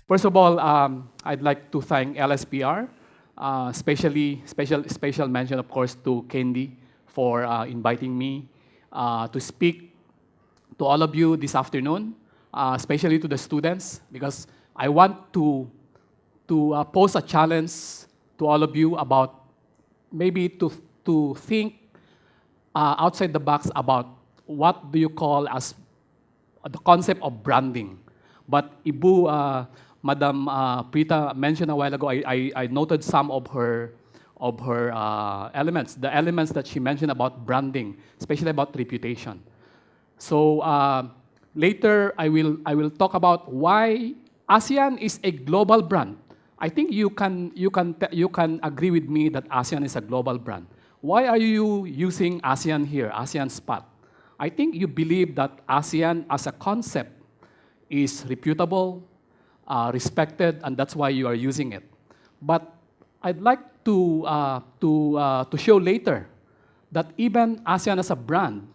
First of all, I'd like to thank LSPR, special mention, of course, to Kendi for inviting me to speak to all of you this afternoon, especially to the students, because I want to pose a challenge to all of you about maybe to think outside the box about what do you call as the concept of branding. But Ibu, Madam Prita mentioned a while ago, I noted some of her elements, the elements that she mentioned about branding, especially about reputation. So later I will talk about why ASEAN is a global brand. I think you can agree with me that ASEAN is a global brand. Why are you using ASEAN here, ASEAN SPOT? I think you believe that ASEAN as a concept is reputable, respected, and that's why you are using it. But I'd like to show later that even ASEAN as a brand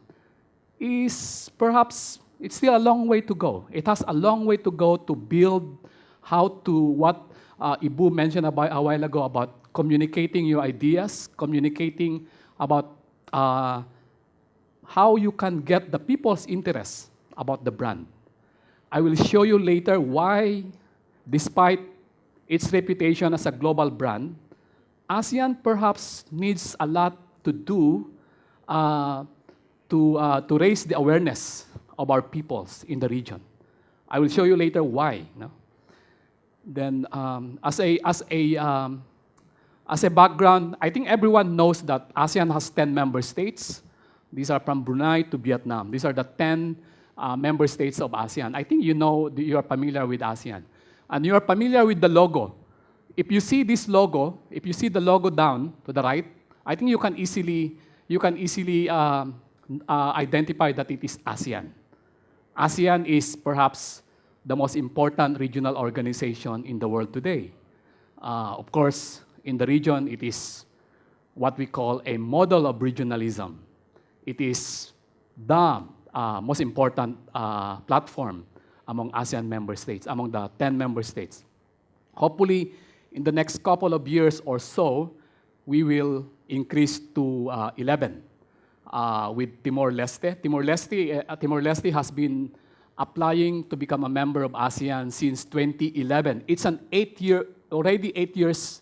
is perhaps, it's still a long way to go. It has a long way to go to build how to, what Ibu mentioned about a while ago about communicating your ideas, communicating about how you can get the people's interest about the brand. I will show you later why, despite its reputation as a global brand, ASEAN perhaps needs a lot to do to raise the awareness of our peoples in the region. I will show you later why. No? Then, as a background, I think everyone knows that ASEAN has 10 member states. These are from Brunei to Vietnam. These are the 10 member states of ASEAN. I think you know, you are familiar with ASEAN. And you are familiar with the logo. If you see this logo, if you see the logo down to the right, I think you can easily identify that it is ASEAN. ASEAN is perhaps the most important regional organization in the world today. Of course, in the region, it is what we call a model of regionalism. It is the most important platform among ASEAN member states, among the 10 member states. Hopefully, in the next couple of years or so, we will increase to 11 with Timor-Leste. Timor-Leste has been applying to become a member of ASEAN since 2011. It's an 8-year, already 8 years,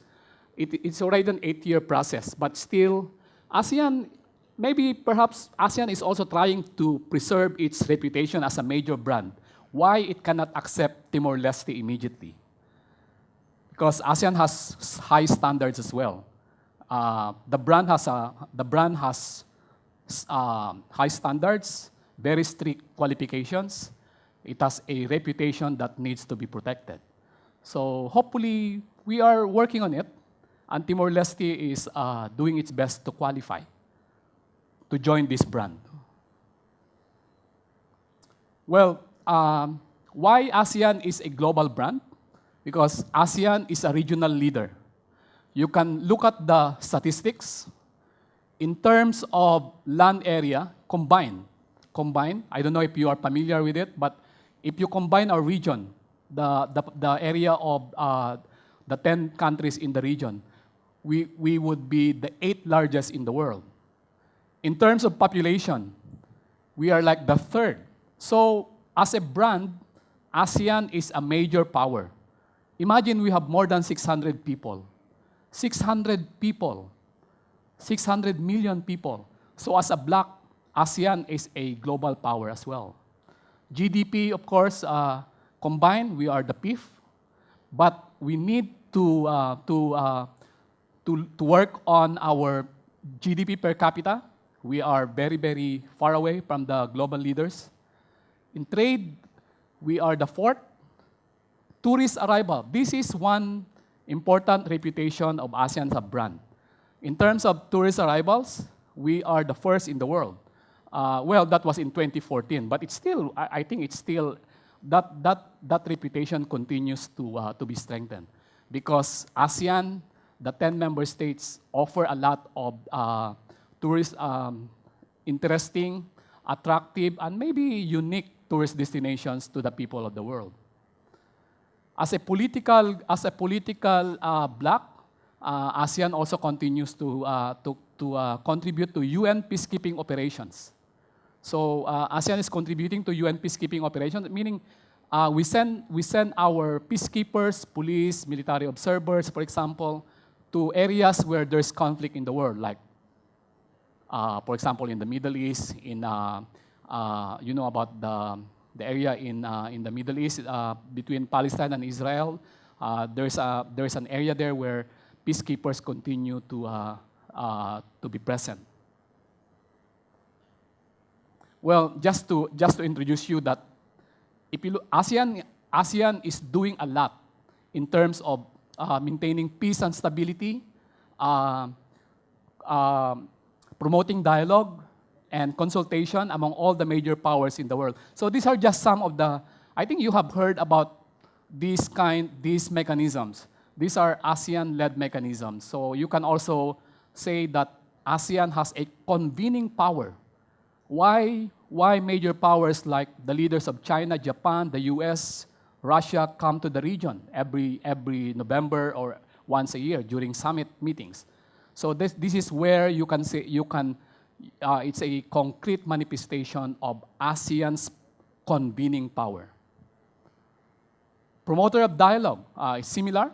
it's already an 8-year process, but still, ASEAN, maybe perhaps ASEAN is also trying to preserve its reputation as a major brand. Why it cannot accept Timor-Leste immediately? Because ASEAN has high standards as well. The brand has high standards, very strict qualifications. It has a reputation that needs to be protected. So hopefully we are working on it, and Timor-Leste is doing its best to qualify to join this brand. Well, why ASEAN is a global brand? Because ASEAN is a regional leader. You can look at the statistics. In terms of land area, combined, I don't know if you are familiar with it, but if you combine our region, the area of the 10 countries in the region, we would be the 8th largest in the world. In terms of population, we are like the 3rd. So as a brand, ASEAN is a major power. Imagine we have more than 600 people. 600 people. 600 million people. So as a bloc, ASEAN is a global power as well. GDP, of course, combined, we are the 5th. But we need to work on our GDP per capita. We are very, very far away from the global leaders. In trade, we are the 4th. Tourist arrival. This is one important reputation of ASEAN as a brand. In terms of tourist arrivals, we are the 1st in the world. Well, that was in 2014, but it's still, I think it's still, that reputation continues to be strengthened. Because ASEAN, the 10 member states, offer a lot of tourist, interesting, attractive, and maybe unique tourist destinations to the people of the world. As a political bloc, ASEAN also continues to contribute to UN peacekeeping operations. So ASEAN is contributing to UN peacekeeping operations, meaning we send our peacekeepers, police, military observers, for example, to areas where there's conflict in the world, like, for example, in the Middle East, you know about the area in the Middle East between Palestine and Israel. There's an area there where peacekeepers continue to be present. Well, just to introduce you that if you look, ASEAN is doing a lot in terms of maintaining peace and stability, promoting dialogue and consultation among all the major powers in the world. So these are just some of the, I think you have heard about these mechanisms. These are ASEAN-led mechanisms. So you can also say that ASEAN has a convening power. Why major powers like the leaders of China, Japan, the US, Russia come to the region every November or once a year during summit meetings? So this is where you can say it's a concrete manifestation of ASEAN's convening power. Promoter of dialogue is similar.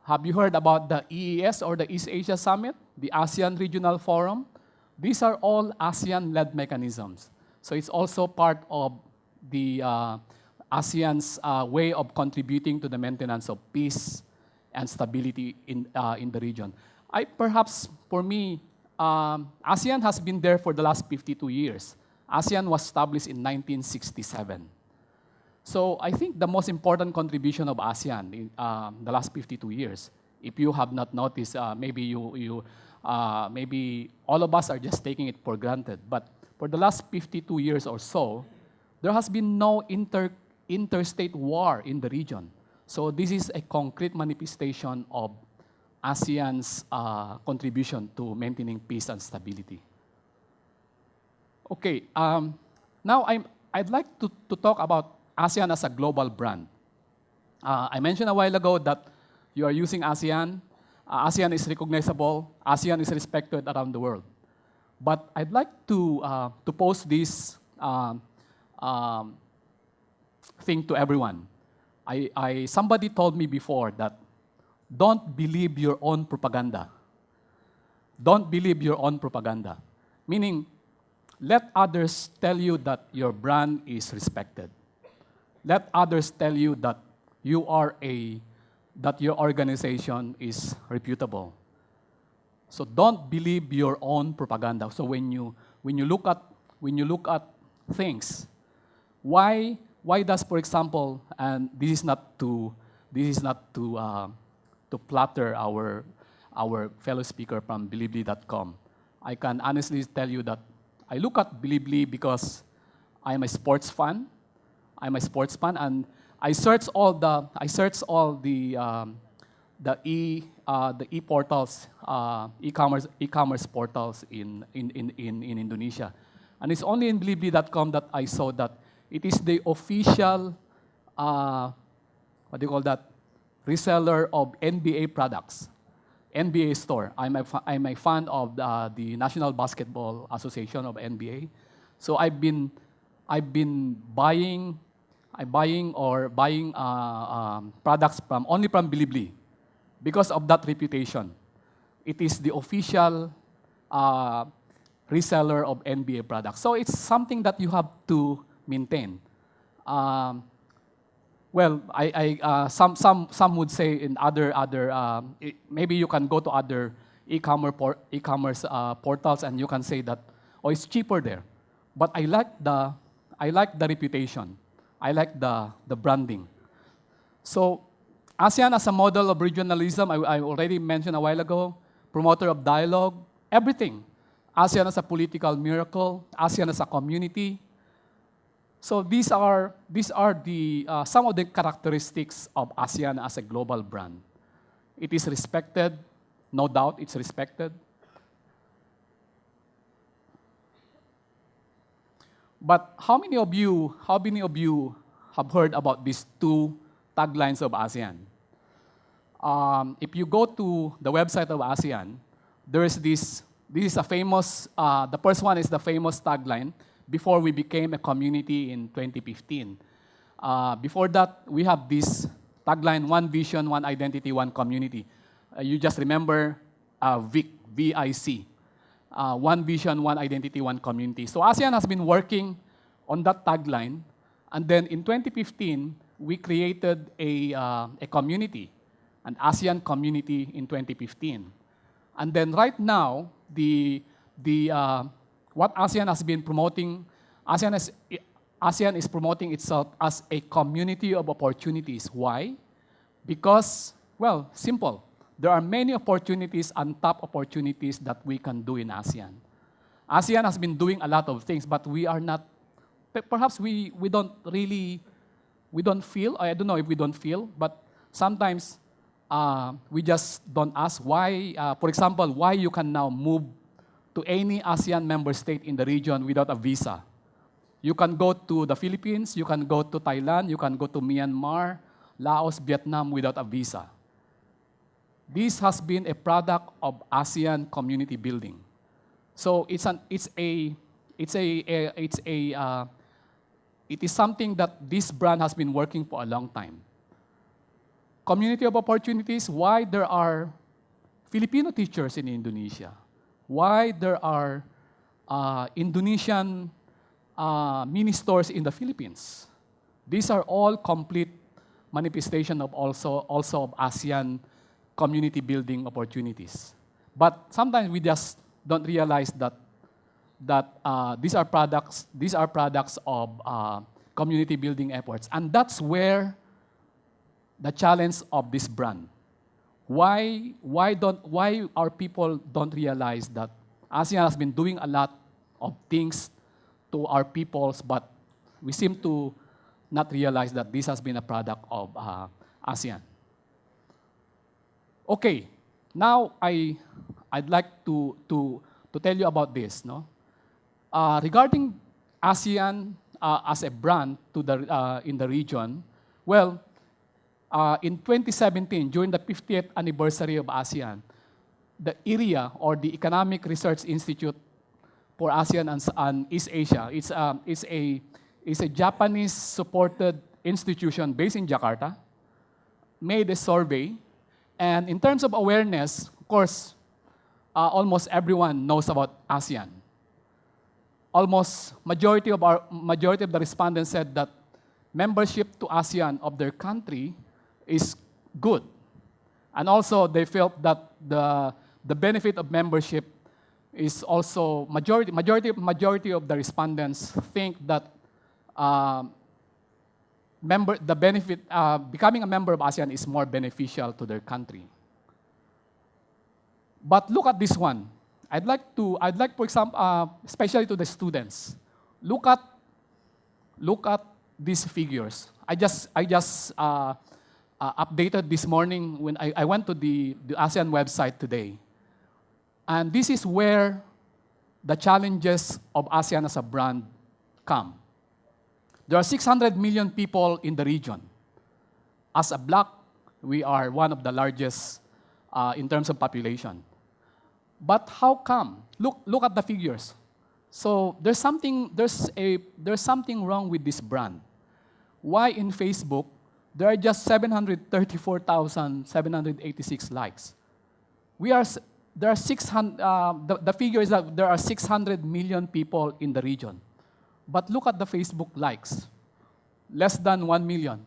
Have you heard about the EES or the East Asia Summit, the ASEAN Regional Forum? These are all ASEAN-led mechanisms. So it's also part of the ASEAN's way of contributing to the maintenance of peace and stability in the region. Perhaps for me, ASEAN has been there for the last 52 years. ASEAN was established in 1967. So I think the most important contribution of ASEAN in the last 52 years, if you have not noticed, maybe maybe all of us are just taking it for granted. But for the last 52 years or so, there has been no interstate war in the region. So this is a concrete manifestation of ASEAN's contribution to maintaining peace and stability. Okay, now I'd like to talk about ASEAN as a global brand. I mentioned a while ago that you are using ASEAN. ASEAN is recognizable. ASEAN is respected around the world. But I'd like to pose this thing to everyone. Somebody told me before that don't believe your own propaganda. Don't believe your own propaganda. Meaning, let others tell you that your brand is respected. Let others tell you that that your organization is reputable. So don't believe your own propaganda. So when you look at things, why does, for example, and this is not to flatter our fellow speaker from Bilibili.com. I can honestly tell you that I look at Bilibili because I'm a sports fan. I'm a sports fan, and I search all the e-portals, e-commerce portals in Indonesia, and it's only in Bilibili.com that I saw that it is the official reseller of NBA products, NBA store. I'm a fan of the National Basketball Association of NBA, so I've been buying products only from Bilibili because of that reputation. It is the official reseller of NBA products. So it's something that you have to maintain. Well, some would say in other maybe you can go to other e-commerce portals and you can say that, oh, it's cheaper there. But I like the reputation. I like the branding. So ASEAN as a model of regionalism, I already mentioned a while ago, promoter of dialogue, everything. ASEAN as a political miracle, ASEAN as a community. So these are the some of the characteristics of ASEAN as a global brand. It is respected, no doubt it's respected. But how many of you have heard about these two taglines of ASEAN. If you go to the website of ASEAN, there is this is a famous, the first one is the famous tagline, before we became a community in 2015. Before that, we have this tagline, one vision, one identity, one community. You just remember VIC, V-I-C. One vision, one identity, one community. So ASEAN has been working on that tagline. And then in 2015, we created a community, an ASEAN community in 2015. And then right now, what ASEAN has been promoting, ASEAN is promoting itself as a community of opportunities. Why? Because, well, simple. There are many opportunities and top opportunities that we can do in ASEAN. ASEAN has been doing a lot of things, but we are not, perhaps we don't really, we don't feel, I don't know if we don't feel, but sometimes we just don't ask why, for example, why you can now move to any ASEAN member state in the region without a visa. You can go to the Philippines, you can go to Thailand, you can go to Myanmar, Laos, Vietnam without a visa. This has been a product of ASEAN community building. So it is something that this brand has been working for a long time. Community of opportunities, why there are Filipino teachers in Indonesia, why there are Indonesian mini stores in the Philippines. These are all complete manifestation of also of ASEAN community building opportunities. But sometimes we just don't realize that these are products of community building efforts, and that's where the challenge of this brand. Why our people don't realize that ASEAN has been doing a lot of things to our peoples, but we seem to not realize that this has been a product of ASEAN. Okay, now I'd like to tell you about this. No, regarding ASEAN as a brand in the region. Well, in 2017, during the 50th anniversary of ASEAN, the area or the Economic Research Institute for ASEAN and East Asia, it's a Japanese-supported institution based in Jakarta, made a survey. And in terms of awareness, of course, almost everyone knows about ASEAN. Almost majority of the respondents said that membership to ASEAN of their country is good. And also they felt that the benefit of membership is also, majority of the respondents think that becoming a member of ASEAN is more beneficial to their country. But look at this one. I'd like, for example, especially to the students, look at these figures. I just updated this morning when I went to the ASEAN website today. And this is where the challenges of ASEAN as a brand come. There are 600 million people in the region. As a bloc, we are one of the largest in terms of population. But how come? Look at the figures. So there's something wrong with this brand. Why in Facebook there are just 734,786 likes? The figure is that there are 600 million people in the region. But look at the Facebook likes, less than 1 million.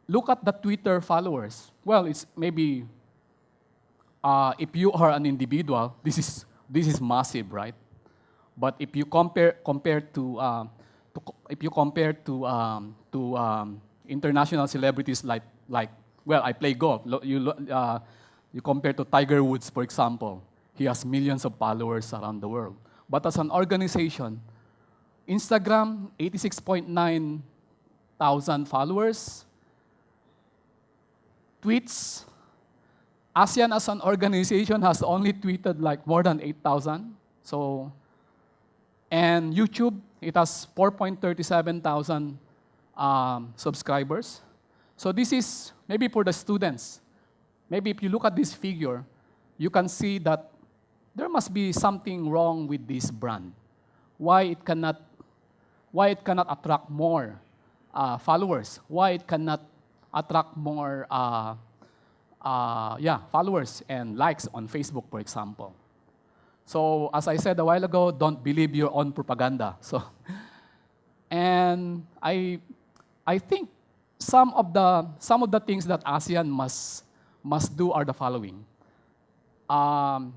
Look at the Twitter followers. Well, it's maybe, if you are an individual, this is massive, right? But if you compare to international celebrities like well, I play golf. You compare to Tiger Woods, for example. He has millions of followers around the world. But as an organization, Instagram, 86.9 thousand followers. Tweets, ASEAN as an organization has only tweeted like more than 8,000. So, and YouTube, it has 4.37 thousand subscribers. So this is maybe for the students. Maybe if you look at this figure, you can see that there must be something wrong with this brand. Why it cannot attract more followers? Why it cannot attract more followers and likes on Facebook, for example? So as I said a while ago, don't believe your own propaganda. So, and I think some of the things that ASEAN must do are the following. I'm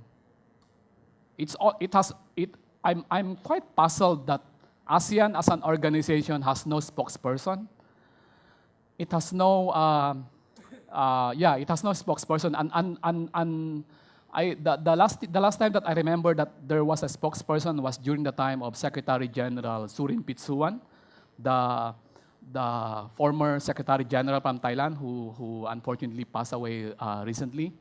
quite puzzled that ASEAN as an organization has no spokesperson. It has no spokesperson, and the last time that I remember that there was a spokesperson was during the time of Secretary General Surin Pitsuwan, the former Secretary General from Thailand who unfortunately passed away recently.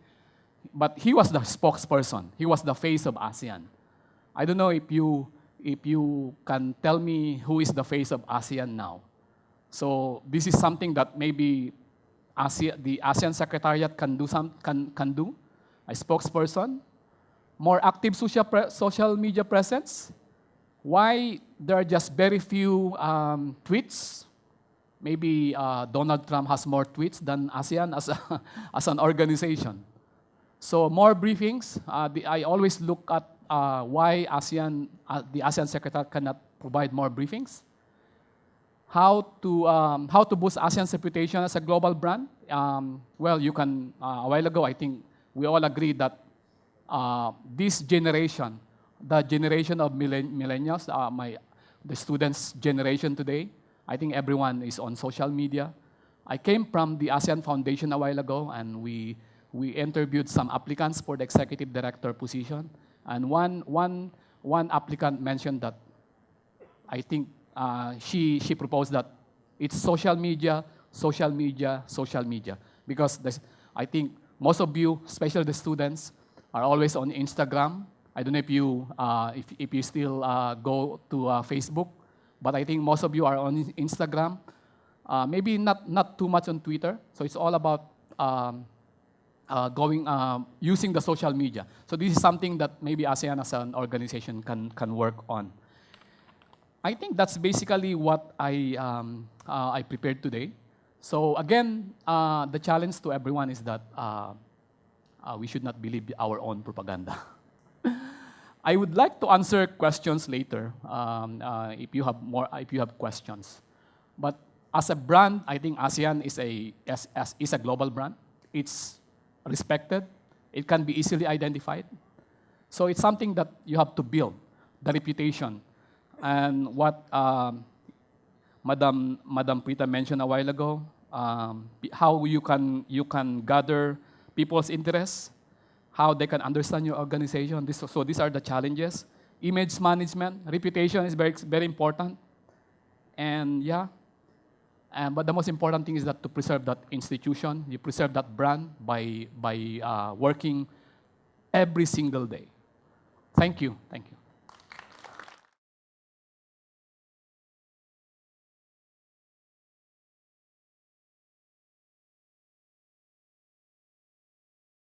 But he was the spokesperson. He was the face of ASEAN. I don't know if you can tell me who is the face of ASEAN now. So this is something that maybe the ASEAN Secretariat can do. A spokesperson, more active social media presence. Why there are just very few tweets? Maybe Donald Trump has more tweets than ASEAN as an organization. So more briefings. I always look at why the ASEAN Secretariat cannot provide more briefings. How to boost ASEAN's reputation as a global brand? Well, you can. A while ago, I think we all agree that this generation, the generation of millennials, the students' generation today, I think everyone is on social media. I came from the ASEAN Foundation a while ago, and we interviewed some applicants for the executive director position. And one applicant mentioned that I think she proposed that it's social media, because I think most of you, especially the students, are always on Instagram. I don't know if you still go to Facebook, but I think most of you are on Instagram. Maybe not too much on Twitter. So it's all about using the social media. So this is something that maybe ASEAN as an organization can work on. I think that's basically what I prepared today. So again, the challenge to everyone is that we should not believe our own propaganda. I would like to answer questions later if you have questions. But as a brand, I think ASEAN is a global brand. It's respected. It can be easily identified. So it's something that you have to build, the reputation. And what Madam Prita mentioned a while ago, how you can gather people's interests, how they can understand your organization. So these are the challenges. Image management, reputation is very, very important. And but the most important thing is that to preserve that institution, you preserve that brand by working every single day. Thank you.